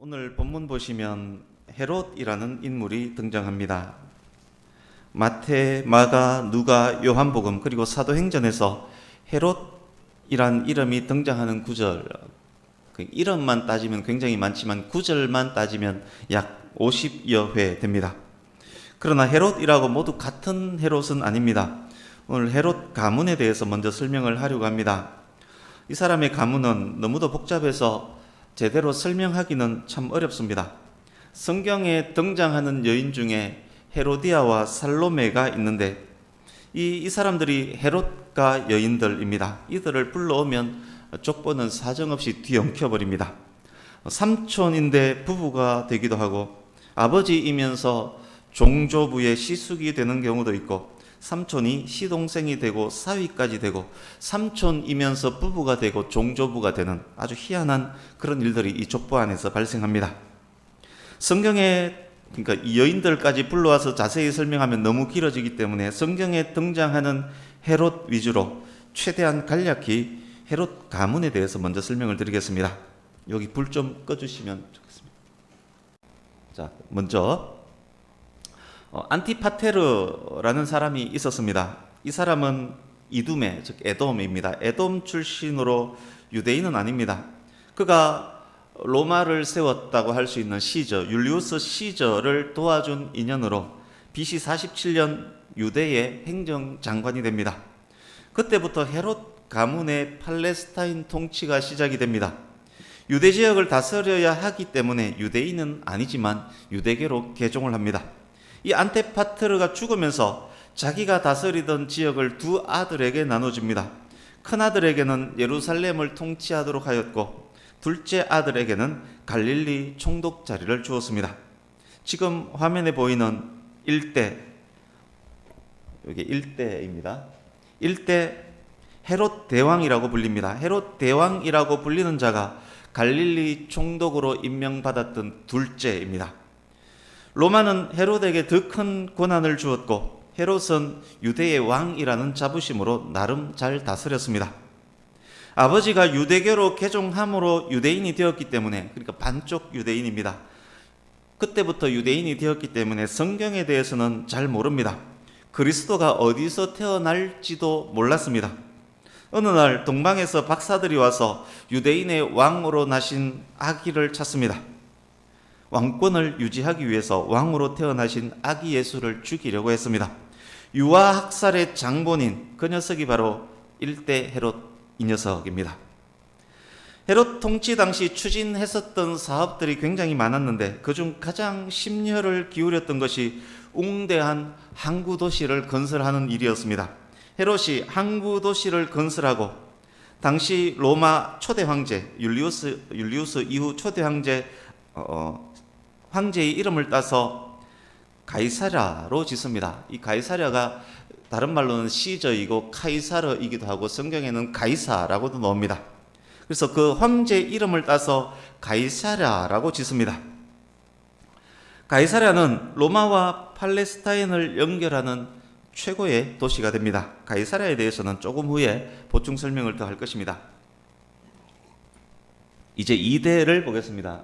오늘 본문 보시면 헤롯이라는 인물이 등장합니다. 마태, 마가, 누가, 요한복음 그리고 사도행전에서 헤롯이란 이름이 등장하는 구절, 그 이름만 따지면 굉장히 많지만 구절만 따지면 약 50여 회 됩니다. 그러나 헤롯이라고 모두 같은 헤롯은 아닙니다. 오늘 헤롯 가문에 대해서 먼저 설명을 하려고 합니다. 이 사람의 가문은 너무도 복잡해서 제대로 설명하기는 참 어렵습니다. 성경에 등장하는 여인 중에 헤로디아와 살로메가 있는데 이 사람들이 헤롯가 여인들입니다. 이들을 불러오면 족보는 사정없이 뒤엉켜버립니다. 삼촌인데 부부가 되기도 하고 아버지이면서 종조부의 시숙이 되는 경우도 있고 삼촌이 시동생이 되고 사위까지 되고 삼촌이면서 부부가 되고 종조부가 되는 아주 희한한 그런 일들이 이 족보 안에서 발생합니다. 성경에 그러니까 이 여인들까지 불러와서 자세히 설명하면 너무 길어지기 때문에 성경에 등장하는 헤롯 위주로 최대한 간략히 헤롯 가문에 대해서 먼저 설명을 드리겠습니다. 여기 불 좀 꺼주시면 좋겠습니다. 자, 먼저 안티파테르라는 사람이 있었습니다. 이 사람은 이두메, 즉 에돔입니다. 에돔 출신으로 유대인은 아닙니다. 그가 로마를 세웠다고 할 수 있는 시저, 율리우스 시저를 도와준 인연으로 BC 47년 유대의 행정장관이 됩니다. 그때부터 헤롯 가문의 팔레스타인 통치가 시작이 됩니다. 유대 지역을 다스려야 하기 때문에 유대인은 아니지만 유대계로 개종을 합니다. 이 안티파테르가 죽으면서 자기가 다스리던 지역을 두 아들에게 나눠줍니다. 큰 아들에게는 예루살렘을 통치하도록 하였고 둘째 아들에게는 갈릴리 총독 자리를 주었습니다. 지금 화면에 보이는 일대, 여기 일대입니다. 일대 헤롯 대왕이라고 불립니다. 헤롯 대왕이라고 불리는 자가 갈릴리 총독으로 임명받았던 둘째입니다. 로마는 헤롯에게 더 큰 권한을 주었고 헤롯은 유대의 왕이라는 자부심으로 나름 잘 다스렸습니다. 아버지가 유대교로 개종함으로 유대인이 되었기 때문에, 그러니까 반쪽 유대인입니다. 그때부터 유대인이 되었기 때문에 성경에 대해서는 잘 모릅니다. 그리스도가 어디서 태어날지도 몰랐습니다. 어느 날 동방에서 박사들이 와서 유대인의 왕으로 나신 아기를 찾습니다. 왕권을 유지하기 위해서 왕으로 태어나신 아기 예수를 죽이려고 했습니다. 유아학살의 장본인 그 녀석이 바로 일대 헤롯 이 녀석입니다. 헤롯 통치 당시 추진했었던 사업들이 굉장히 많았는데 그중 가장 심혈을 기울였던 것이 웅대한 항구 도시를 건설하는 일이었습니다. 헤롯이 항구 도시를 건설하고 당시 로마 초대 황제 율리우스 이후 초대 황제 황제의 이름을 따서 가이사랴로 짓습니다. 이 가이사랴가 다른 말로는 시저이고 카이사르이기도 하고 성경에는 가이사라고도 나옵니다. 그래서 그 황제 이름을 따서 가이사랴라고 짓습니다. 가이사랴는 로마와 팔레스타인을 연결하는 최고의 도시가 됩니다. 가이사랴에 대해서는 조금 후에 보충 설명을 더 할 것입니다. 이제 2대를 보겠습니다.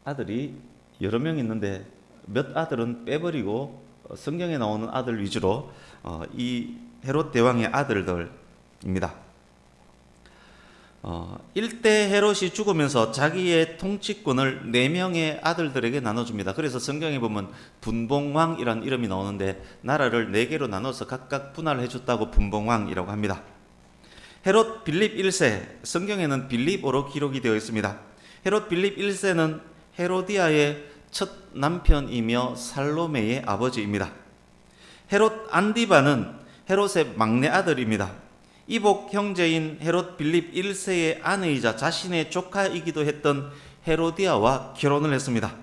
아들이 여러 명 있는데 몇 아들은 빼버리고 성경에 나오는 아들 위주로 이 헤롯 대왕의 아들들입니다. 1대 헤롯이 죽으면서 자기의 통치권을 4명의 아들들에게 나눠줍니다. 그래서 성경에 보면 분봉왕이라는 이름이 나오는데 나라를 4개로 나눠서 각각 분할을 해줬다고 분봉왕이라고 합니다. 헤롯 빌립 1세, 성경에는 빌립으로 기록이 되어 있습니다. 헤롯 빌립 1세는 헤로디아의 첫 남편이며 살로메의 아버지입니다. 헤롯 안디바는 헤롯의 막내 아들입니다. 이복 형제인 헤롯 빌립 1세의 아내이자 자신의 조카이기도 했던 헤로디아와 결혼을 했습니다.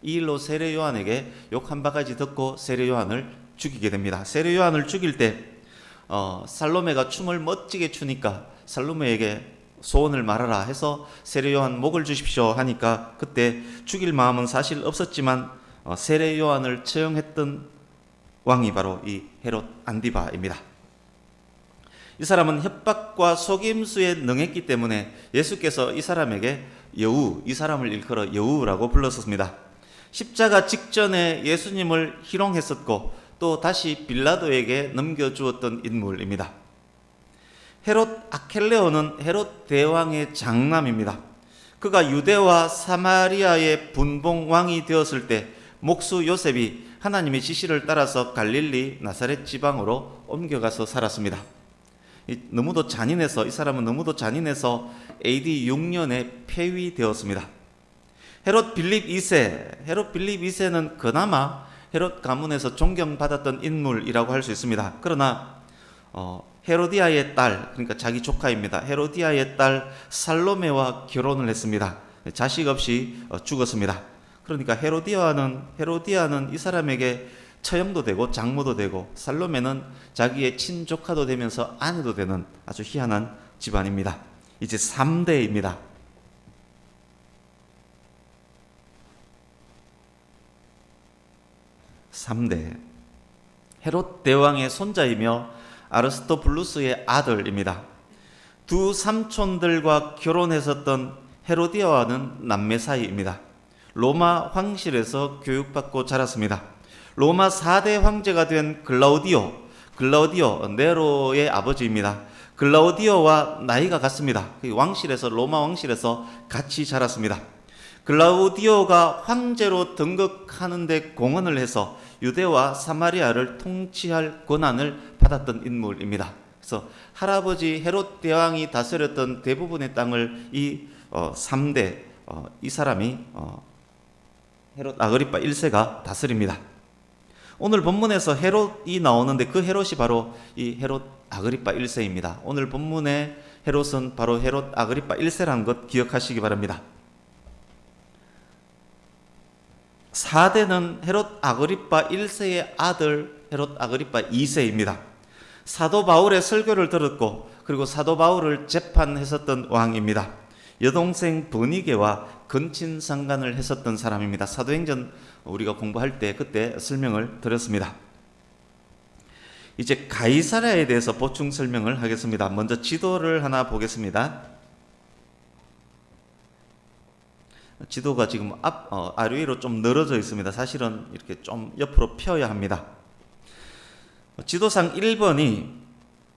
이 일로 세례 요한에게 욕 한 바가지 듣고 세례 요한을 죽이게 됩니다. 세례 요한을 죽일 때 살로메가 춤을 멋지게 추니까 살로메에게 소원을 말하라 해서 세례 요한 목을 주십시오 하니까 그때 죽일 마음은 사실 없었지만 세례 요한을 처형했던 왕이 바로 이 헤롯 안디바입니다. 이 사람은 협박과 속임수에 능했기 때문에 예수께서 이 사람에게 여우, 이 사람을 일컬어 여우라고 불렀습니다. 십자가 직전에 예수님을 희롱했었고 또 다시 빌라도에게 넘겨주었던 인물입니다. 헤롯 아켈레오는 헤롯 대왕의 장남입니다. 그가 유대와 사마리아의 분봉 왕이 되었을 때 목수 요셉이 하나님의 지시를 따라서 갈릴리 나사렛 지방으로 옮겨가서 살았습니다. 너무도 잔인해서, 이 사람은 너무도 잔인해서 AD 6년에 폐위되었습니다. 헤롯 빌립 2세는 그나마 헤롯 가문에서 존경받았던 인물이라고 할 수 있습니다. 그러나 헤로디아의 딸, 그러니까 자기 조카입니다. 헤로디아의 딸 살로메와 결혼을 했습니다. 자식 없이 죽었습니다. 그러니까 헤로디아는 이 사람에게 처형도 되고 장모도 되고, 살로메는 자기의 친조카도 되면서 아내도 되는 아주 희한한 집안입니다. 이제 3대입니다. 헤롯 대왕의 손자이며 아르스토블루스의 아들입니다. 두 삼촌들과 결혼했었던 헤로디아와는 남매 사이입니다. 로마 황실에서 교육받고 자랐습니다. 로마 4대 황제가 된 글라우디오 네로의 아버지입니다. 글라우디오와 나이가 같습니다. 로마 왕실에서 같이 자랐습니다. 글라우디오가 황제로 등극하는 데 공헌을 해서 유대와 사마리아를 통치할 권한을 받았던 인물입니다. 그래서 할아버지 헤롯 대왕이 다스렸던 대부분의 땅을 이 3대 이 사람이 헤롯 아그리파 1세가 다스립니다. 오늘 본문에서 헤롯이 나오는데 그 헤롯이 바로 이 헤롯 아그리파 1세입니다. 오늘 본문의 헤롯은 바로 헤롯 아그리파 1세라는 것 기억하시기 바랍니다. 4대는 헤롯 아그리파 1세의 아들 헤롯 아그리파 2세입니다. 사도 바울의 설교를 들었고 그리고 사도 바울을 재판했었던 왕입니다. 여동생 버니게와 근친상간을 했었던 사람입니다. 사도행전 우리가 공부할 때 그때 설명을 드렸습니다. 이제 가이사랴에 대해서 보충 설명을 하겠습니다. 먼저 지도를 하나 보겠습니다. 지도가 지금 아래위로 좀 늘어져 있습니다. 사실은 이렇게 좀 옆으로 펴야 합니다. 지도상 1번이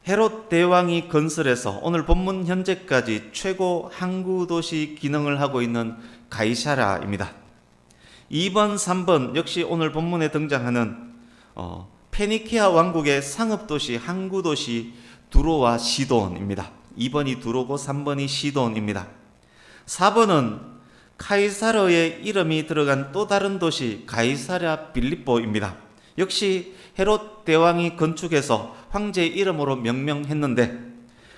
헤롯 대왕이 건설해서 오늘 본문 현재까지 최고 항구 도시 기능을 하고 있는 가이사랴입니다. 2번, 3번 역시 오늘 본문에 등장하는 페니키아 왕국의 상업도시, 항구도시 두로와 시돈입니다. 2번이 두로고 3번이 시돈입니다. 4번은 카이사르의 이름이 들어간 또 다른 도시 가이사랴 빌립보입니다. 역시 헤롯 대왕이 건축해서 황제의 이름으로 명명했는데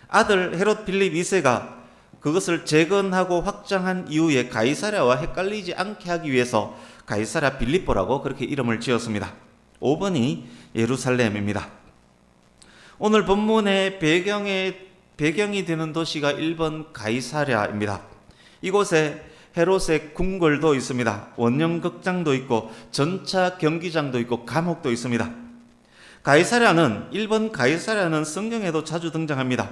아들 헤롯 빌립 2세가 그것을 재건하고 확장한 이후에 가이사랴와 헷갈리지 않게 하기 위해서 가이사랴 빌립보라고 그렇게 이름을 지었습니다. 5번이 예루살렘입니다. 오늘 본문의 배경이 되는 도시가 1번 가이사랴입니다. 이곳에 헤롯의 궁궐도 있습니다. 원형극장도 있고 전차 경기장도 있고 감옥도 있습니다. 1번 가이사랴는 성경에도 자주 등장합니다.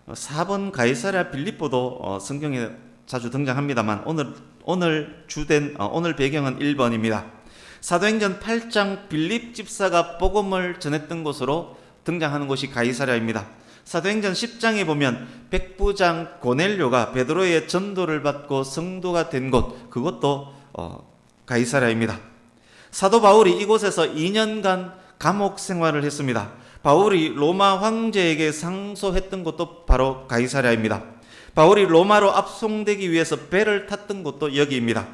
4번 가이사랴 빌립보도 성경에 자주 등장합니다만 오늘 배경은 1번입니다. 사도행전 8장 빌립 집사가 복음을 전했던 곳으로 등장하는 곳이 가이사랴입니다. 사도행전 10장에 보면 백부장 고넬료가 베드로의 전도를 받고 성도가 된 곳, 그것도 가이사랴입니다. 사도 바울이 이곳에서 2년간 감옥 생활을 했습니다. 바울이 로마 황제에게 상소했던 곳도 바로 가이사랴입니다. 바울이 로마로 압송되기 위해서 배를 탔던 곳도 여기입니다.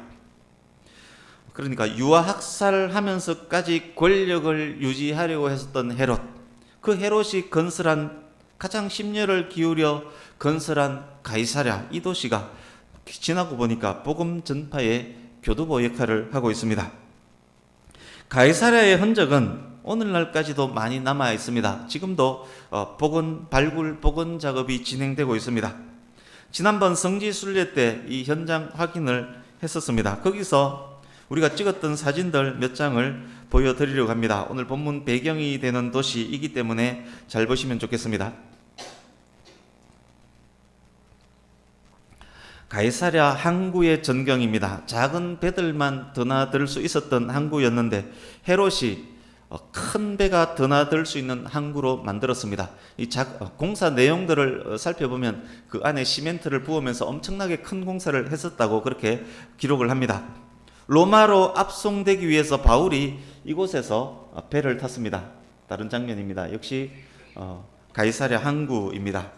그러니까 유아학살하면서까지 권력을 유지하려고 했었던 헤롯, 그 헤롯이 가장 심려를 기울여 건설한 가이사랴, 이 도시가 지나고 보니까 복음 전파의 교두보 역할을 하고 있습니다. 가이사랴의 흔적은 오늘날까지도 많이 남아 있습니다. 지금도 복원 작업이 진행되고 있습니다. 지난번 성지순례 때 이 현장 확인을 했었습니다. 거기서 우리가 찍었던 사진들 몇 장을 보여드리려고 합니다. 오늘 본문 배경이 되는 도시이기 때문에 잘 보시면 좋겠습니다. 가이사랴 항구의 전경입니다. 작은 배들만 드나들 수 있었던 항구였는데 헤롯이 큰 배가 드나들 수 있는 항구로 만들었습니다. 공사 내용들을 살펴보면 그 안에 시멘트를 부으면서 엄청나게 큰 공사를 했었다고 그렇게 기록을 합니다. 로마로 압송되기 위해서 바울이 이곳에서 배를 탔습니다. 다른 장면입니다. 역시 가이사랴 항구입니다.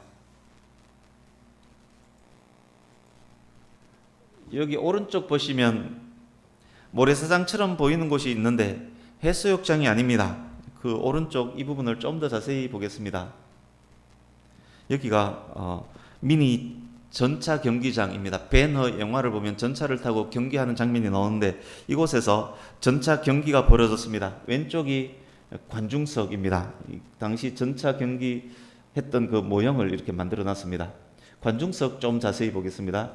여기 오른쪽 보시면 모래사장처럼 보이는 곳이 있는데 해수욕장이 아닙니다. 그 오른쪽 이 부분을 좀 더 자세히 보겠습니다. 여기가 미니 전차 경기장입니다. 배너 영화를 보면 전차를 타고 경기하는 장면이 나오는데 이곳에서 전차 경기가 벌어졌습니다. 왼쪽이 관중석입니다. 당시 전차 경기했던 그 모형을 이렇게 만들어 놨습니다. 관중석 좀 자세히 보겠습니다.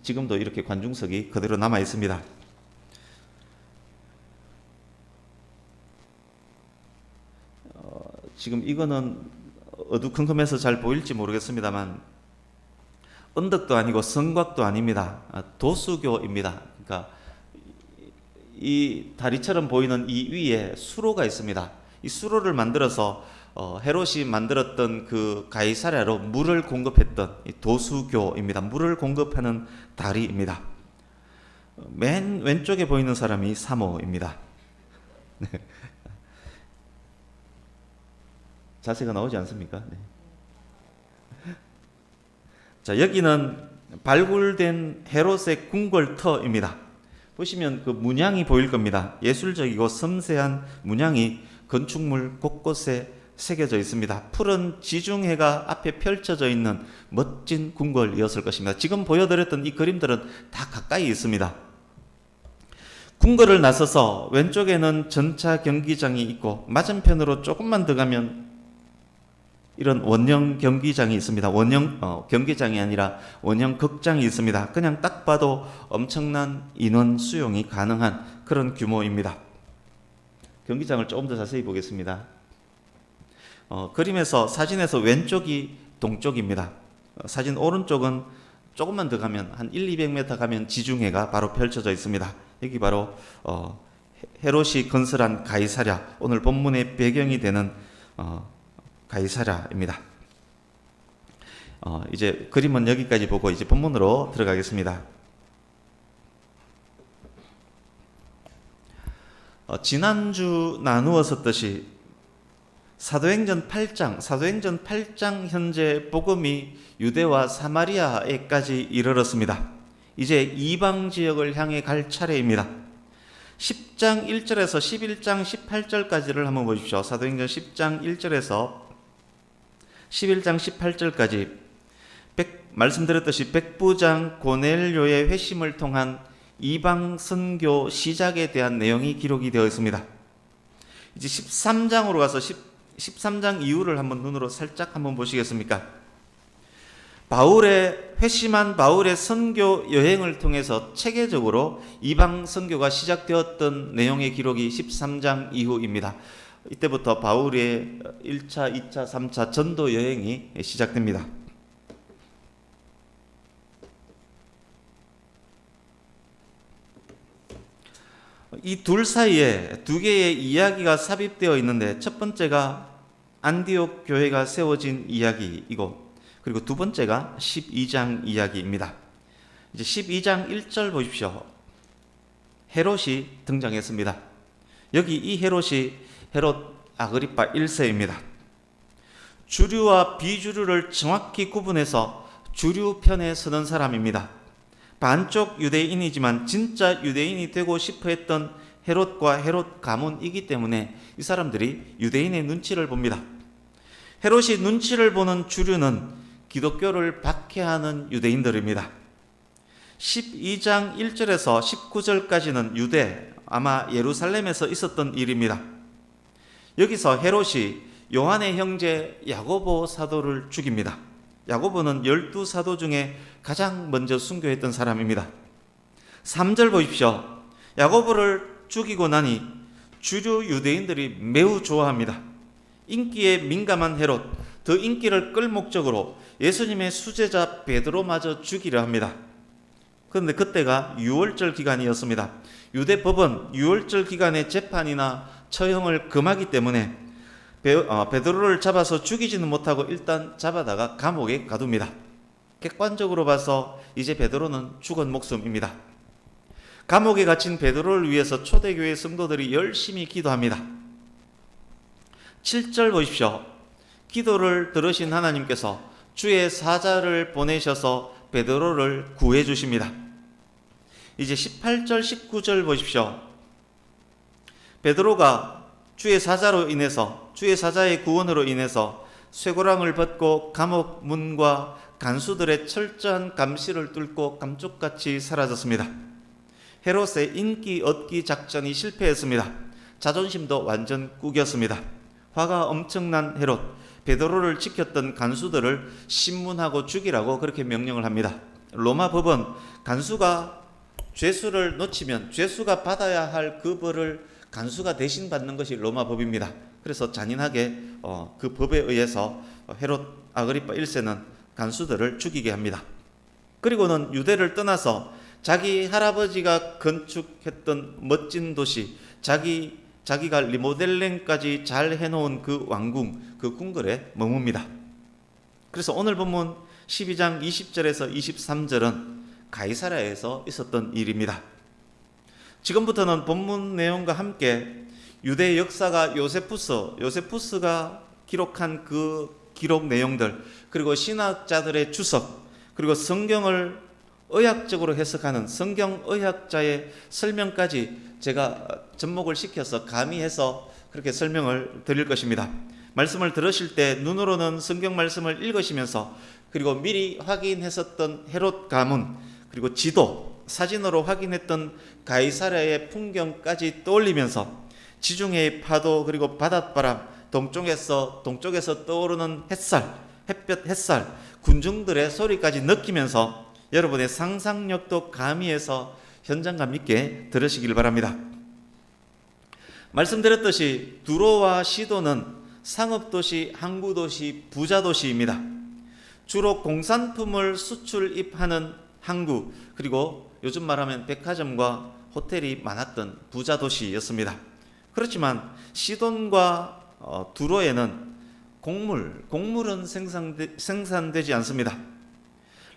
지금도 이렇게 관중석이 그대로 남아 있습니다. 지금 이거는 어두컴컴해서 잘 보일지 모르겠습니다만 언덕도 아니고 성곽도 아닙니다. 도수교입니다. 그러니까 이 다리처럼 보이는 이 위에 수로가 있습니다. 이 수로를 만들어서 헤롯이 만들었던 그 가이사랴로 물을 공급했던 도수교입니다. 물을 공급하는 다리입니다. 맨 왼쪽에 보이는 사람이 사모입니다. 자세가 나오지 않습니까? 네. 자, 여기는 발굴된 헤롯의 궁궐터입니다. 보시면 그 문양이 보일 겁니다. 예술적이고 섬세한 문양이 건축물 곳곳에 새겨져 있습니다. 푸른 지중해가 앞에 펼쳐져 있는 멋진 궁궐이었을 것입니다. 지금 보여드렸던 이 그림들은 다 가까이 있습니다. 궁궐을 나서서 왼쪽에는 전차 경기장이 있고 맞은편으로 조금만 더 가면 이런 원형 경기장이 있습니다. 원형 경기장이 아니라 원형 극장이 있습니다. 그냥 딱 봐도 엄청난 인원 수용이 가능한 그런 규모입니다. 경기장을 조금 더 자세히 보겠습니다. 그림에서 사진에서 왼쪽이 동쪽입니다. 사진 오른쪽은 조금만 더 가면 한 200m 가면 지중해가 바로 펼쳐져 있습니다. 여기 바로 헤롯이 건설한 가이사랴, 오늘 본문의 배경이 되는 가이사랴입니다. 이제 그림은 여기까지 보고 이제 본문으로 들어가겠습니다. 지난주 나누었었듯이 사도행전 8장 현재 복음이 유대와 사마리아에까지 이르렀습니다. 이제 이방 지역을 향해 갈 차례입니다. 10장 1절에서 11장 18절까지를 한번 보십시오. 사도행전 10장 1절에서 11장 18절까지 말씀드렸듯이 백부장 고넬료의 회심을 통한 이방 선교 시작에 대한 내용이 기록이 되어 있습니다. 이제 13장으로 가서 13장 이후를 한번 눈으로 살짝 한번 보시겠습니까? 회심한 바울의 선교 여행을 통해서 체계적으로 이방 선교가 시작되었던 내용의 기록이 13장 이후입니다. 이때부터 바울의 1차, 2차, 3차 전도 여행이 시작됩니다. 이 둘 사이에 두 개의 이야기가 삽입되어 있는데 첫 번째가 안디옥 교회가 세워진 이야기이고 그리고 두 번째가 12장 이야기입니다. 이제 12장 1절 보십시오. 헤롯이 등장했습니다. 여기 이 헤롯이 헤롯 아그리파 1세입니다. 주류와 비주류를 정확히 구분해서 주류 편에 서는 사람입니다. 반쪽 유대인이지만 진짜 유대인이 되고 싶어 했던 헤롯과 헤롯 가문이기 때문에 이 사람들이 유대인의 눈치를 봅니다. 헤롯이 눈치를 보는 주류는 기독교를 박해하는 유대인들입니다. 12장 1절에서 19절까지는 유대, 아마 예루살렘에서 있었던 일입니다. 여기서 헤롯이 요한의 형제 야고보 사도를 죽입니다. 야고보는 12사도 중에 가장 먼저 순교했던 사람입니다. 3절 보십시오. 야고보를 죽이고 나니 주류 유대인들이 매우 좋아합니다. 인기에 민감한 헤롯, 더 인기를 끌 목적으로 예수님의 수제자 베드로마저 죽이려 합니다. 그런데 그때가 유월절 기간이었습니다. 유대 법은 유월절 기간에 재판이나 처형을 금하기 때문에 베드로를 잡아서 죽이지는 못하고 일단 잡아다가 감옥에 가둡니다. 객관적으로 봐서 이제 베드로는 죽은 목숨입니다. 감옥에 갇힌 베드로를 위해서 초대교회 성도들이 열심히 기도합니다. 7절 보십시오. 기도를 들으신 하나님께서 주의 사자를 보내셔서 베드로를 구해 주십니다. 이제 18절 19절 보십시오. 베드로가 주의 사자로 인해서, 주의 사자의 구원으로 인해서 쇠고랑을 벗고 감옥 문과 간수들의 철저한 감시를 뚫고 감쪽같이 사라졌습니다. 헤롯의 인기 얻기 작전이 실패했습니다. 자존심도 완전 꾸겼습니다. 화가 엄청난 헤롯, 베드로를 지켰던 간수들을 신문하고 죽이라고 그렇게 명령을 합니다. 로마 법은 간수가 죄수를 놓치면 죄수가 받아야 할 그 벌을 간수가 대신 받는 것이 로마 법입니다. 그래서 잔인하게 그 법에 의해서 헤롯 아그리파 1세는 간수들을 죽이게 합니다. 그리고는 유대를 떠나서 자기 할아버지가 건축했던 멋진 도시, 자기가 리모델링까지 잘 해놓은 그 왕궁, 그 궁궐에 머뭅니다. 그래서 오늘 본문 12장 20절에서 23절은 가이사랴에서 있었던 일입니다. 지금부터는 본문 내용과 함께 유대 역사가 요세푸스가 기록한 그 기록 내용들, 그리고 신학자들의 주석, 그리고 성경을 의학적으로 해석하는 성경의학자의 설명까지 제가 접목을 시켜서 가미해서 그렇게 설명을 드릴 것입니다. 말씀을 들으실 때 눈으로는 성경 말씀을 읽으시면서, 그리고 미리 확인했었던 헤롯 가문, 그리고 지도, 사진으로 확인했던 가이사랴의 풍경까지 떠올리면서 지중해의 파도, 그리고 바닷바람, 동쪽에서 떠오르는 햇볕 햇살, 군중들의 소리까지 느끼면서 여러분의 상상력도 가미해서 현장감 있게 들으시길 바랍니다. 말씀드렸듯이 두로와 시도는 상업도시, 항구도시, 부자도시입니다. 주로 공산품을 수출입하는 항구, 그리고 요즘 말하면 백화점과 호텔이 많았던 부자도시였습니다. 그렇지만 시돈과 두로에는 곡물은 생산되지 않습니다.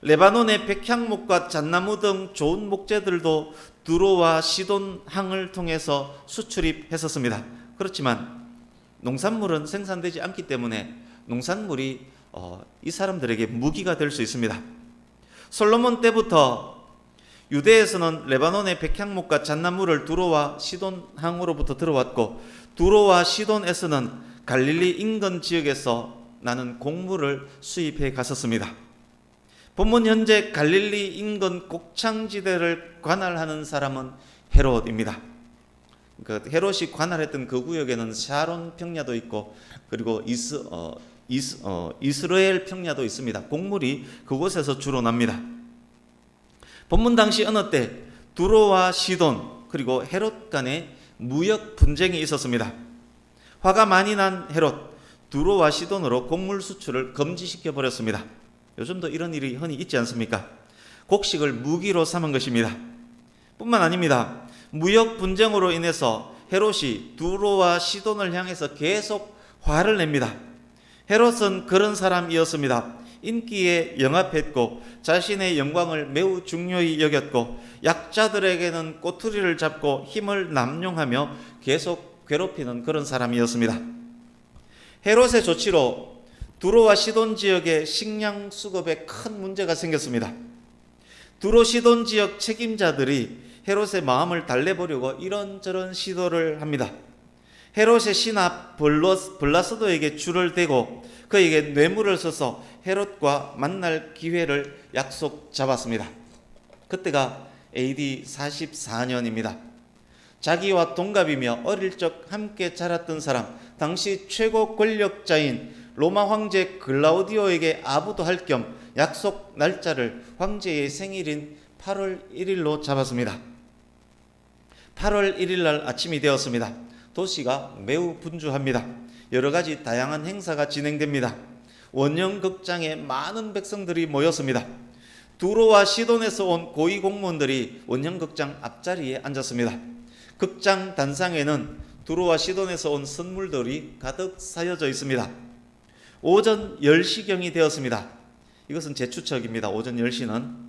레바논의 백향목과 잣나무 등 좋은 목재들도 두로와 시돈 항을 통해서 수출입했었습니다. 그렇지만 농산물은 생산되지 않기 때문에 농산물이 이 사람들에게 무기가 될 수 있습니다. 솔로몬 때부터 유대에서는 레바논의 백향목과 잣나무를 두로와 시돈 항으로부터 들어왔고, 두로와 시돈에서는 갈릴리 인근 지역에서 나는 곡물을 수입해 갔었습니다. 본문 현재 갈릴리 인근 곡창지대를 관할하는 사람은 헤롯입니다. 그 헤롯이 관할했던 그 구역에는 샤론 평야도 있고, 그리고 이스라엘 평야도 있습니다. 곡물이 그곳에서 주로 납니다. 본문 당시 어느 때 두로와 시돈 그리고 헤롯 간에 무역 분쟁이 있었습니다. 화가 많이 난 헤롯, 두로와 시돈으로 곡물 수출을 금지시켜 버렸습니다. 요즘도 이런 일이 흔히 있지 않습니까? 곡식을 무기로 삼은 것입니다. 뿐만 아닙니다. 무역 분쟁으로 인해서 헤롯이 두로와 시돈을 향해서 계속 화를 냅니다. 헤롯은 그런 사람이었습니다. 인기에 영합했고 자신의 영광을 매우 중요히 여겼고 약자들에게는 꼬투리를 잡고 힘을 남용하며 계속 괴롭히는 그런 사람이었습니다. 헤롯의 조치로 두로와 시돈 지역의 식량 수급에 큰 문제가 생겼습니다. 두로 시돈 지역 책임자들이 헤롯의 마음을 달래보려고 이런저런 시도를 합니다. 헤롯의 신하 블라스도에게 줄을 대고 그에게 뇌물을 써서 헤롯과 만날 기회를 약속 잡았습니다. 그때가 AD 44년입니다. 자기와 동갑이며 어릴 적 함께 자랐던 사람, 당시 최고 권력자인 로마 황제 글라우디오에게 아부도 할 겸 약속 날짜를 황제의 생일인 8월 1일로 잡았습니다. 8월 1일 날 아침이 되었습니다. 도시가 매우 분주합니다. 여러 가지 다양한 행사가 진행됩니다. 원형극장에 많은 백성들이 모였습니다. 두로와 시돈에서 온 고위 공무원들이 원형극장 앞자리에 앉았습니다. 극장 단상에는 두로와 시돈에서 온 선물들이 가득 쌓여져 있습니다. 오전 10시경이 되었습니다. 이것은 제 추측입니다. 오전 10시는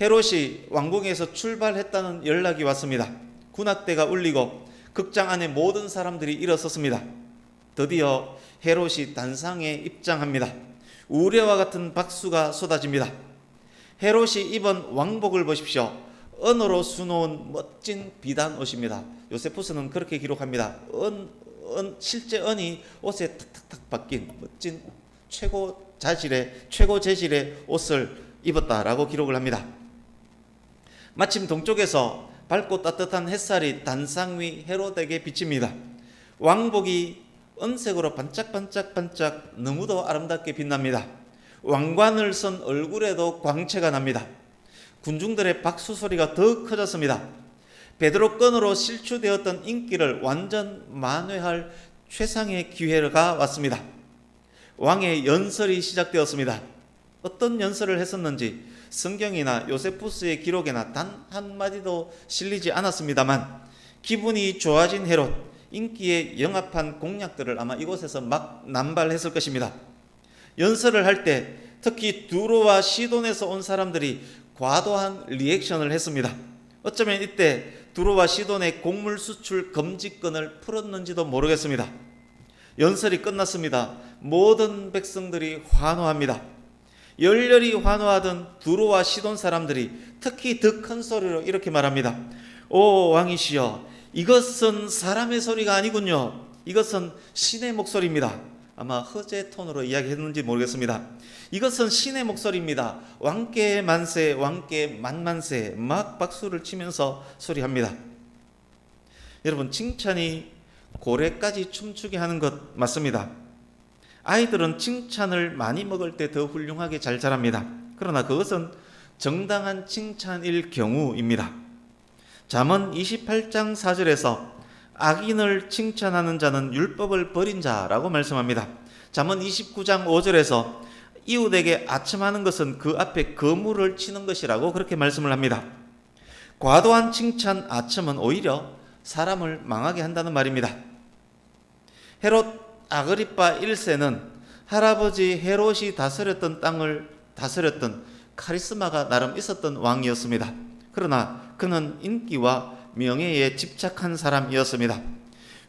헤롯이 왕궁에서 출발했다는 연락이 왔습니다. 군악대가 울리고 극장 안에 모든 사람들이 일어섰습니다. 드디어 헤롯이 단상에 입장합니다. 우레와 같은 박수가 쏟아집니다. 헤롯이 입은 왕복을 보십시오. 은으로 수놓은 멋진 비단 옷입니다. 요세푸스는 그렇게 기록합니다. 실제 은이 옷에 탁탁탁 박힌 멋진 최고 재질의 옷을 입었다라고 기록을 합니다. 마침 동쪽에서 밝고 따뜻한 햇살이 단상 위 헤롯에게 비칩니다. 왕복이 은색으로 반짝반짝반짝 너무도 아름답게 빛납니다. 왕관을 쓴 얼굴에도 광채가 납니다. 군중들의 박수 소리가 더 커졌습니다. 베드로권으로 실추되었던 인기를 완전 만회할 최상의 기회가 왔습니다. 왕의 연설이 시작되었습니다. 어떤 연설을 했었는지 성경이나 요세푸스의 기록에나 단 한마디도 실리지 않았습니다만 기분이 좋아진 헤롯, 인기에 영합한 공약들을 아마 이곳에서 막 남발했을 것입니다. 연설을 할 때 특히 두로와 시돈에서 온 사람들이 과도한 리액션을 했습니다. 어쩌면 이때 두로와 시돈의 곡물 수출 금지권을 풀었는지도 모르겠습니다. 연설이 끝났습니다. 모든 백성들이 환호합니다. 열렬히 환호하던 두로와 시돈 사람들이 특히 더 큰 소리로 이렇게 말합니다. 오 왕이시여, 이것은 사람의 소리가 아니군요. 이것은 신의 목소리입니다. 아마 허재 톤으로 이야기했는지 모르겠습니다. 이것은 신의 목소리입니다. 왕께 만세, 왕께 만만세. 막 박수를 치면서 소리합니다. 여러분, 칭찬이 고래까지 춤추게 하는 것 맞습니다. 아이들은 칭찬을 많이 먹을 때 더 훌륭하게 잘 자랍니다. 그러나 그것은 정당한 칭찬일 경우입니다. 잠언 28장 4절에서 악인을 칭찬하는 자는 율법을 버린 자라고 말씀합니다. 잠언 29장 5절에서 이웃에게 아첨하는 것은 그 앞에 거물을 치는 것이라고 그렇게 말씀을 합니다. 과도한 칭찬, 아첨은 오히려 사람을 망하게 한다는 말입니다. 헤롯 아그리파 1세는 할아버지 헤롯이 다스렸던 땅을 다스렸던 카리스마가 나름 있었던 왕이었습니다. 그러나 그는 인기와 명예에 집착한 사람이었습니다.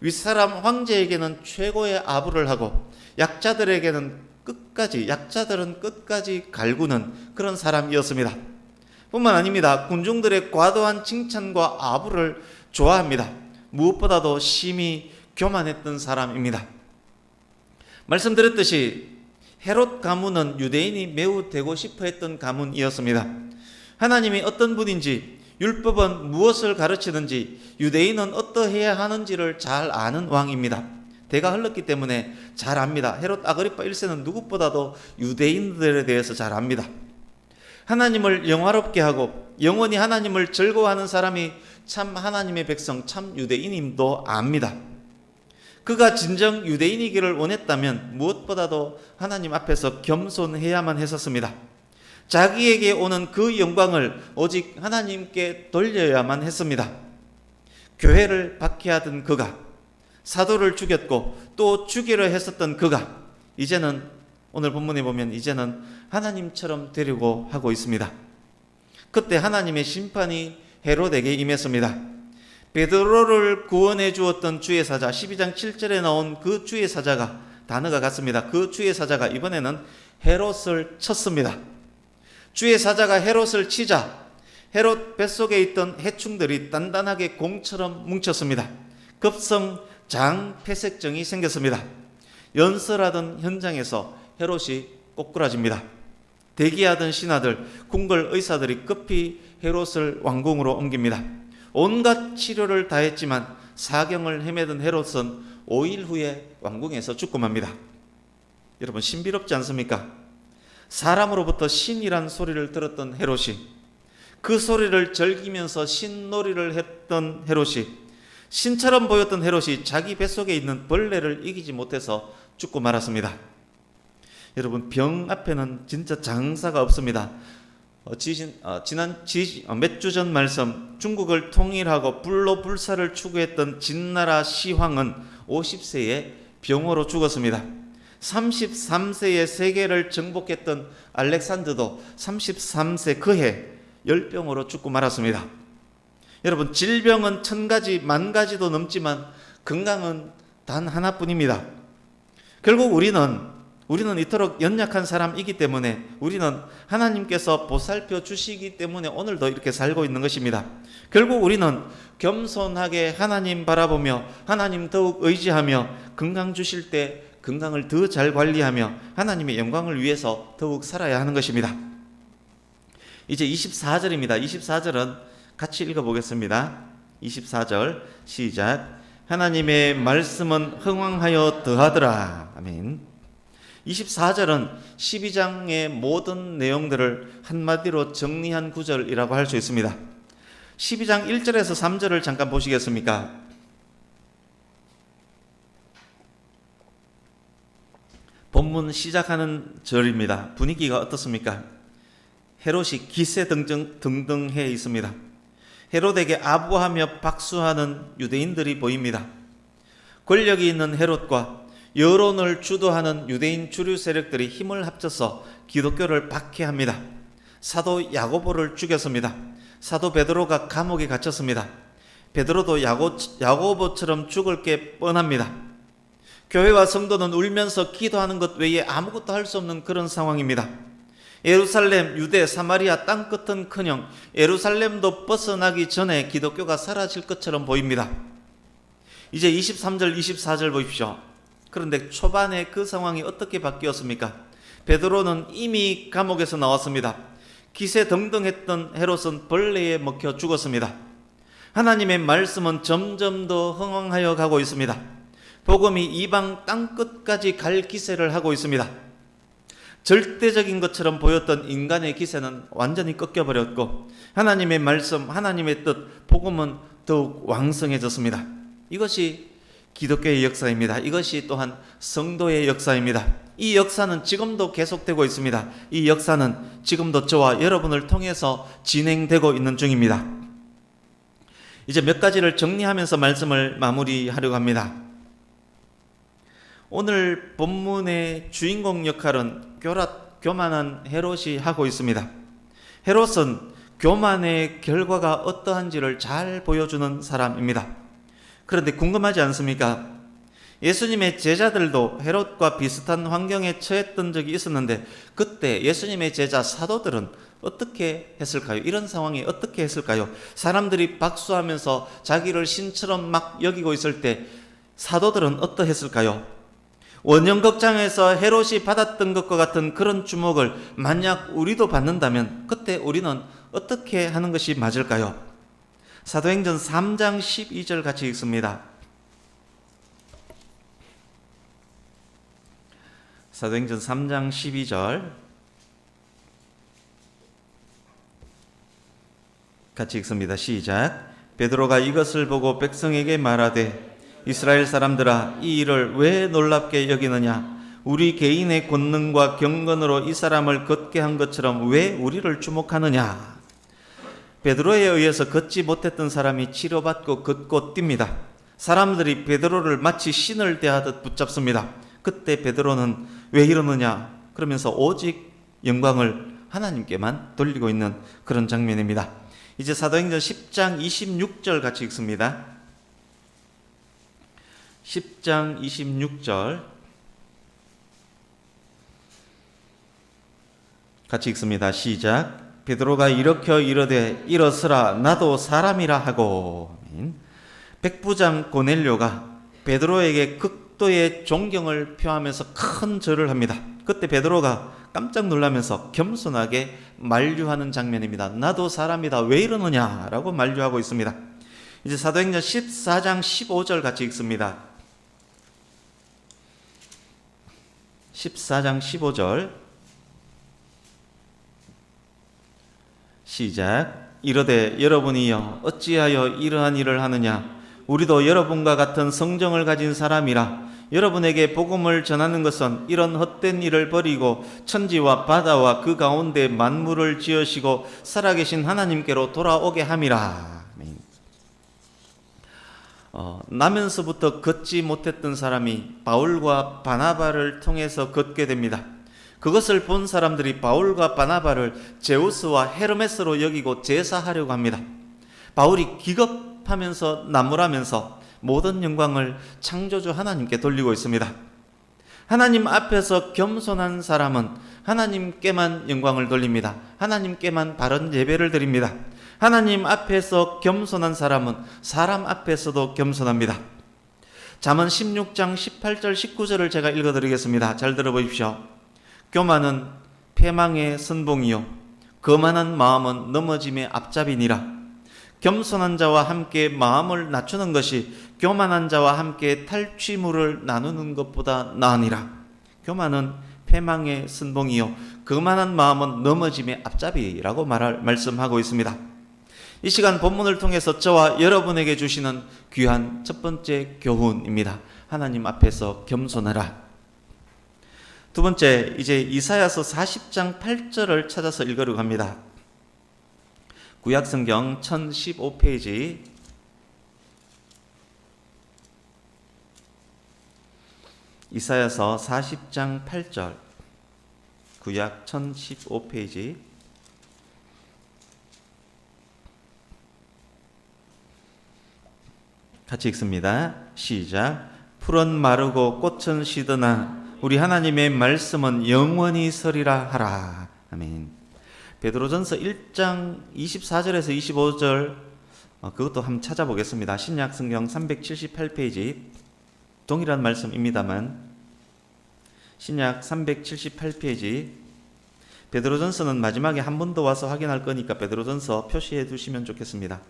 윗사람 황제에게는 최고의 아부를 하고 약자들은 끝까지 갈구는 그런 사람이었습니다. 뿐만 아닙니다. 군중들의 과도한 칭찬과 아부를 좋아합니다. 무엇보다도 심히 교만했던 사람입니다. 말씀드렸듯이 헤롯 가문은 유대인이 매우 되고 싶어 했던 가문이었습니다. 하나님이 어떤 분인지, 율법은 무엇을 가르치는지, 유대인은 어떠해야 하는지를 잘 아는 왕입니다. 대가 흘렀기 때문에 잘 압니다. 헤롯 아그리파 1세는 누구보다도 유대인들에 대해서 잘 압니다. 하나님을 영화롭게 하고 영원히 하나님을 즐거워하는 사람이 참 하나님의 백성, 참 유대인임도 압니다. 그가 진정 유대인이기를 원했다면 무엇보다도 하나님 앞에서 겸손해야만 했었습니다. 자기에게 오는 그 영광을 오직 하나님께 돌려야만 했습니다. 교회를 박해하던 그가, 사도를 죽였고 또 죽이려 했었던 그가 이제는 오늘 본문에 보면 이제는 하나님처럼 되려고 하고 있습니다. 그때 하나님의 심판이 헤롯에게 임했습니다. 베드로를 구원해 주었던 주의 사자, 12장 7절에 나온 그 주의 사자가, 단어가 같습니다. 그 주의 사자가 이번에는 헤롯을 쳤습니다. 주의 사자가 헤롯을 치자 헤롯 뱃속에 있던 해충들이 단단하게 공처럼 뭉쳤습니다. 급성 장폐색증이 생겼습니다. 연설하던 현장에서 헤롯이 꼬꾸라집니다. 대기하던 신하들, 궁궐 의사들이 급히 헤롯을 왕궁으로 옮깁니다. 온갖 치료를 다했지만 사경을 헤매던 헤롯은 5일 후에 왕궁에서 죽고 맙니다. 여러분, 신비롭지 않습니까? 사람으로부터 신이란 소리를 들었던 헤롯이, 그 소리를 즐기면서 신놀이를 했던 헤롯이, 신처럼 보였던 헤롯이 자기 뱃속에 있는 벌레를 이기지 못해서 죽고 말았습니다. 여러분, 병 앞에는 진짜 장사가 없습니다. 몇 주 전 말씀, 중국을 통일하고 불로 불사를 추구했던 진나라 시황은 50세에 병으로 죽었습니다. 33세에 세계를 정복했던 알렉산더도 33세 그해 열병으로 죽고 말았습니다. 여러분, 질병은 1000가지, 10,000가지도 넘지만 건강은 단 하나뿐입니다. 결국 우리는 이토록 연약한 사람이기 때문에, 우리는 하나님께서 보살펴 주시기 때문에 오늘도 이렇게 살고 있는 것입니다. 결국 우리는 겸손하게 하나님 바라보며 하나님 더욱 의지하며 건강 주실 때 건강을 더 잘 관리하며 하나님의 영광을 위해서 더욱 살아야 하는 것입니다. 이제 24절입니다. 24절은 같이 읽어보겠습니다. 24절 시작. 하나님의 말씀은 흥왕하여 더하더라. 아멘. 24절은 12장의 모든 내용들을 한마디로 정리한 구절이라고 할 수 있습니다. 12장 1절에서 3절을 잠깐 보시겠습니까? 본문 시작하는 절입니다. 분위기가 어떻습니까? 헤롯이 기세등등해 있습니다. 헤롯에게 아부하며 박수하는 유대인들이 보입니다. 권력이 있는 헤롯과 여론을 주도하는 유대인 주류 세력들이 힘을 합쳐서 기독교를 박해합니다. 사도 야고보를 죽였습니다. 사도 베드로가 감옥에 갇혔습니다. 베드로도 야고보처럼 죽을 게 뻔합니다. 교회와 성도는 울면서 기도하는 것 외에 아무것도 할 수 없는 그런 상황입니다. 예루살렘, 유대, 사마리아 땅끝은커녕 예루살렘도 벗어나기 전에 기독교가 사라질 것처럼 보입니다. 이제 23절, 24절 보십시오. 그런데 초반에 그 상황이 어떻게 바뀌었습니까? 베드로는 이미 감옥에서 나왔습니다. 기세등등했던 헤롯은 벌레에 먹혀 죽었습니다. 하나님의 말씀은 점점 더 흥왕하여 가고 있습니다. 복음이 이방 땅끝까지 갈 기세를 하고 있습니다. 절대적인 것처럼 보였던 인간의 기세는 완전히 꺾여버렸고 하나님의 말씀, 하나님의 뜻, 복음은 더욱 왕성해졌습니다. 이것이 기독교의 역사입니다. 이것이 또한 성도의 역사입니다. 이 역사는 지금도 계속되고 있습니다. 이 역사는 지금도 저와 여러분을 통해서 진행되고 있는 중입니다. 이제 몇 가지를 정리하면서 말씀을 마무리하려고 합니다. 오늘 본문의 주인공 역할은 교만한 헤롯이 하고 있습니다. 헤롯은 교만의 결과가 어떠한지를 잘 보여주는 사람입니다. 그런데 궁금하지 않습니까? 예수님의 제자들도 헤롯과 비슷한 환경에 처했던 적이 있었는데 그때 예수님의 제자 사도들은 어떻게 했을까요? 이런 상황에 어떻게 했을까요? 사람들이 박수하면서 자기를 신처럼 막 여기고 있을 때 사도들은 어떠했을까요? 원형극장에서 헤롯이 받았던 것과 같은 그런 주목을 만약 우리도 받는다면 그때 우리는 어떻게 하는 것이 맞을까요? 사도행전 3장 12절 같이 읽습니다. 사도행전 3장 12절 같이 읽습니다. 시작. 베드로가 이것을 보고 백성에게 말하되 이스라엘 사람들아, 이 일을 왜 놀랍게 여기느냐? 우리 개인의 권능과 경건으로 이 사람을 걷게 한 것처럼 왜 우리를 주목하느냐? 베드로에 의해서 걷지 못했던 사람이 치료받고 걷고 뜁니다. 사람들이 베드로를 마치 신을 대하듯 붙잡습니다. 그때 베드로는 왜 이러느냐? 그러면서 오직 영광을 하나님께만 돌리고 있는 그런 장면입니다. 이제 사도행전 10장 26절 같이 읽습니다. 10장 26절 같이 읽습니다. 시작. 베드로가 일으켜 이르되 일어서라 나도 사람이라 하고. 백부장 고넬료가 베드로에게 극도의 존경을 표하면서 큰 절을 합니다. 그때 베드로가 깜짝 놀라면서 겸손하게 만류하는 장면입니다. 나도 사람이다 왜 이러느냐 라고 만류하고 있습니다. 이제 사도행전 14장 15절 같이 읽습니다. 14장 15절 시작. 이르되 여러분이여 어찌하여 이러한 일을 하느냐? 우리도 여러분과 같은 성정을 가진 사람이라 여러분에게 복음을 전하는 것은 이런 헛된 일을 버리고 천지와 바다와 그 가운데 만물을 지으시고 살아계신 하나님께로 돌아오게 함이라. 나면서부터 걷지 못했던 사람이 바울과 바나바를 통해서 걷게 됩니다. 그것을 본 사람들이 바울과 바나바를 제우스와 헤르메스로 여기고 제사하려고 합니다. 바울이 기겁하면서 나무라면서 모든 영광을 창조주 하나님께 돌리고 있습니다. 하나님 앞에서 겸손한 사람은 하나님께만 영광을 돌립니다. 하나님께만 바른 예배를 드립니다. 하나님 앞에서 겸손한 사람은 사람 앞에서도 겸손합니다. 잠언 16장 18절 19절을 제가 읽어드리겠습니다. 잘 들어보십시오. 교만은 패망의 선봉이요 거만한 마음은 넘어짐의 앞잡이니라. 겸손한 자와 함께 마음을 낮추는 것이 교만한 자와 함께 탈취물을 나누는 것보다 나으니라. 교만은 패망의 선봉이요 거만한 마음은 넘어짐의 앞잡이라고 말씀하고 있습니다. 이 시간 본문을 통해서 저와 여러분에게 주시는 귀한 첫 번째 교훈입니다. 하나님 앞에서 겸손하라. 두 번째, 이제 이사야서 40장 8절을 찾아서 읽으려고 합니다. 구약성경 1015페이지 이사야서 40장 8절 구약 1015페이지 같이 읽습니다. 시작. 풀은 마르고 꽃은 시드나 우리 하나님의 말씀은 영원히 서리라 하라. 아멘. 베드로전서 1장 24절에서 25절 그것도 한번 찾아보겠습니다. 신약성경 378페이지 동일한 말씀입니다만 신약 378페이지 베드로전서는 마지막에 한 번 더 와서 확인할 거니까 베드로전서 표시해 두시면 좋겠습니다.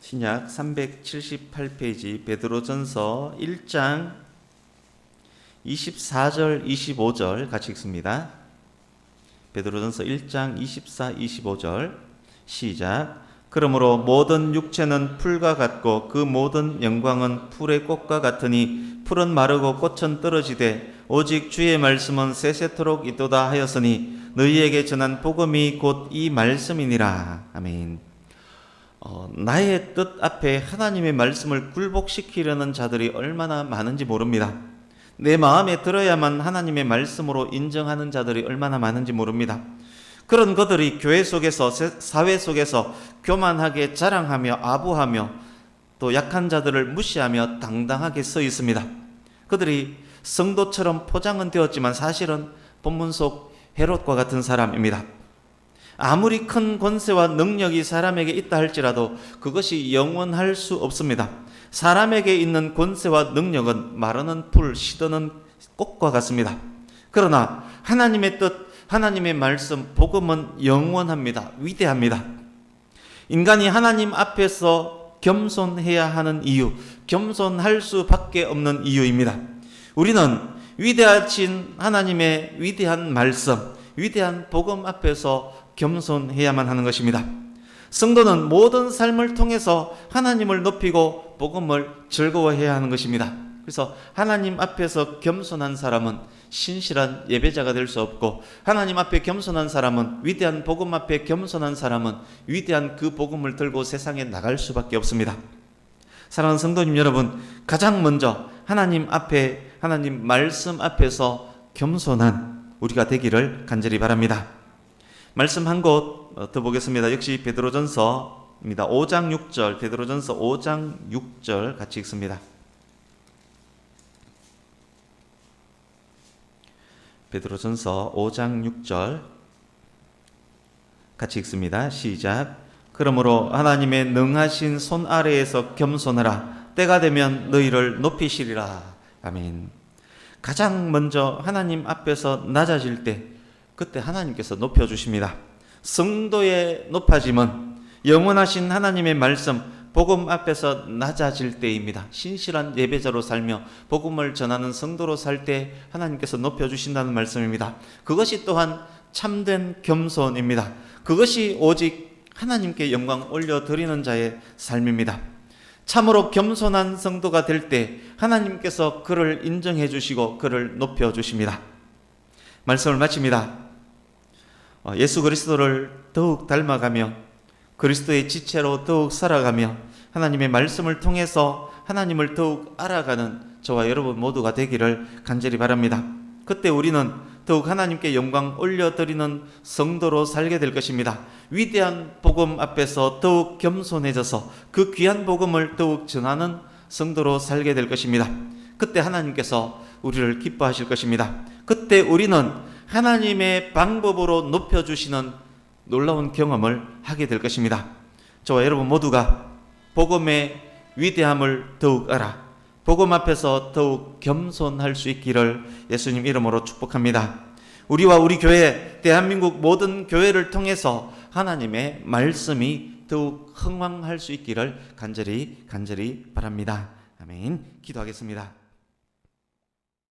신약 378페이지 베드로전서 1장 24절 25절 같이 읽습니다. 베드로전서 1장 24, 25절 시작. 그러므로 모든 육체는 풀과 같고 그 모든 영광은 풀의 꽃과 같으니 풀은 마르고 꽃은 떨어지되 오직 주의 말씀은 세세토록 있도다 하였으니 너희에게 전한 복음이 곧 이 말씀이니라. 아멘. 나의 뜻 앞에 하나님의 말씀을 굴복시키려는 자들이 얼마나 많은지 모릅니다. 내 마음에 들어야만 하나님의 말씀으로 인정하는 자들이 얼마나 많은지 모릅니다. 그런 그들이 교회 속에서 사회 속에서 교만하게 자랑하며 아부하며 또 약한 자들을 무시하며 당당하게 서 있습니다. 그들이 성도처럼 포장은 되었지만 사실은 본문 속 헤롯과 같은 사람입니다. 아무리 큰 권세와 능력이 사람에게 있다 할지라도 그것이 영원할 수 없습니다. 사람에게 있는 권세와 능력은 마르는 풀, 시드는 꽃과 같습니다. 그러나 하나님의 뜻, 하나님의 말씀, 복음은 영원합니다. 위대합니다. 인간이 하나님 앞에서 겸손해야 하는 이유, 겸손할 수밖에 없는 이유입니다. 우리는 위대하신 하나님의 위대한 말씀, 위대한 복음 앞에서 겸손해야만 하는 것입니다. 성도는 모든 삶을 통해서 하나님을 높이고 복음을 즐거워해야 하는 것입니다. 그래서 하나님 앞에서 겸손한 사람은 신실한 예배자가 될 수 없고 하나님 앞에 겸손한 사람은 위대한 복음 앞에 겸손한 사람은 위대한 그 복음을 들고 세상에 나갈 수밖에 없습니다. 사랑하는 성도님 여러분, 가장 먼저 하나님 앞에 하나님 말씀 앞에서 겸손한 우리가 되기를 간절히 바랍니다. 말씀 한 곳 더 보겠습니다. 역시 베드로전서입니다. 5장 6절 베드로전서 5장 6절 같이 읽습니다. 베드로전서 5장 6절 같이 읽습니다. 시작. 그러므로 하나님의 능하신 손 아래에서 겸손하라. 때가 되면 너희를 높이시리라. 아멘. 가장 먼저 하나님 앞에서 낮아질 때 그때 하나님께서 높여주십니다. 성도의 높아짐은 영원하신 하나님의 말씀, 복음 앞에서 낮아질 때입니다. 신실한 예배자로 살며 복음을 전하는 성도로 살 때 하나님께서 높여주신다는 말씀입니다. 그것이 또한 참된 겸손입니다. 그것이 오직 하나님께 영광 올려드리는 자의 삶입니다. 참으로 겸손한 성도가 될 때 하나님께서 그를 인정해 주시고 그를 높여 주십니다. 말씀을 마칩니다. 예수 그리스도를 더욱 닮아가며 그리스도의 지체로 더욱 살아가며 하나님의 말씀을 통해서 하나님을 더욱 알아가는 저와 여러분 모두가 되기를 간절히 바랍니다. 그때 우리는 더욱 하나님께 영광 올려드리는 성도로 살게 될 것입니다. 위대한 복음 앞에서 더욱 겸손해져서 그 귀한 복음을 더욱 전하는 성도로 살게 될 것입니다. 그때 하나님께서 우리를 기뻐하실 것입니다. 그때 우리는 하나님의 방법으로 높여주시는 놀라운 경험을 하게 될 것입니다. 저와 여러분 모두가 복음의 위대함을 더욱 알아 복음 앞에서 더욱 겸손할 수 있기를 예수님 이름으로 축복합니다. 우리와 우리 교회, 대한민국 모든 교회를 통해서 하나님의 말씀이 더욱 흥왕할 수 있기를 간절히 바랍니다. 아멘. 기도하겠습니다.